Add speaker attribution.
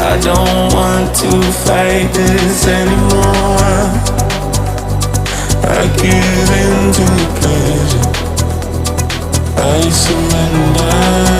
Speaker 1: I don't want to fight this anymore. I give in to the pleasure. I surrender.